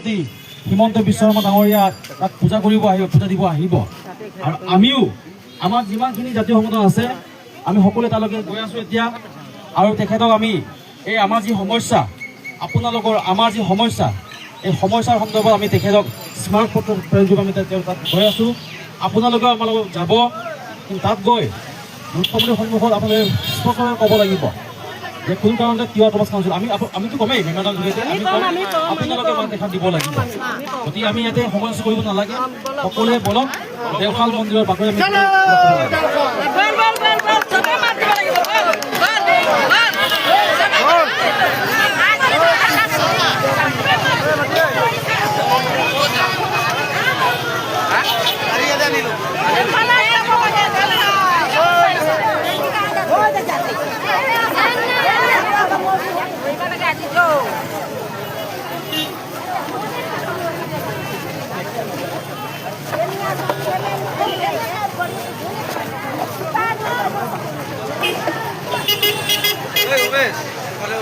সভাপতি হিমন্ত বিশ্ব শৰ্মা ডাঙৰীয়া তাত পূজা কৰিব আহিব, পূজা দিব আহিব। আৰু আমিও আমাৰ যিমানখিনি জাতীয় সংগঠন আছে আমি সকলোৱে তালৈকে গৈ আছোঁ এতিয়া। আৰু তেখেতক আমি এই আমাৰ যি সমস্যা, আপোনালোকৰ আমাৰ যি সমস্যা, এই সমস্যাৰ সন্দৰ্ভত আমি তেখেতক স্মাৰক পত্ৰ প্ৰেৰণ আমি তাত গৈ আছোঁ। আপোনালোকেও আমাৰ লগত যাব, কিন্তু তাত গৈ মুখ্যমন্ত্ৰীৰ সন্মুখত আপোনালোকে স্পষ্টকৈ ক'ব লাগিব যে কোন কাৰণতে তিৱা টমাছ কাউন্সিল আমিতো কমেই মেমনৰ যোগেদি আমি কম, আপোনালোকে আমাক দেখা দিব লাগিব। গতিকে আমি ইয়াতে সমস্যা কৰিব নালাগে, সকলোৱে বলক দেওশাল মন্দিৰৰ বাকৰি আমি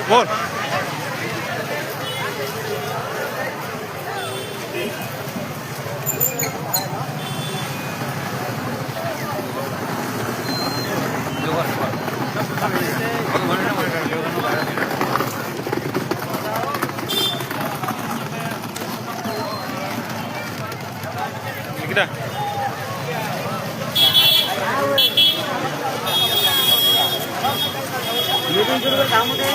Bon. Kita. Ini kan juga kamu deh,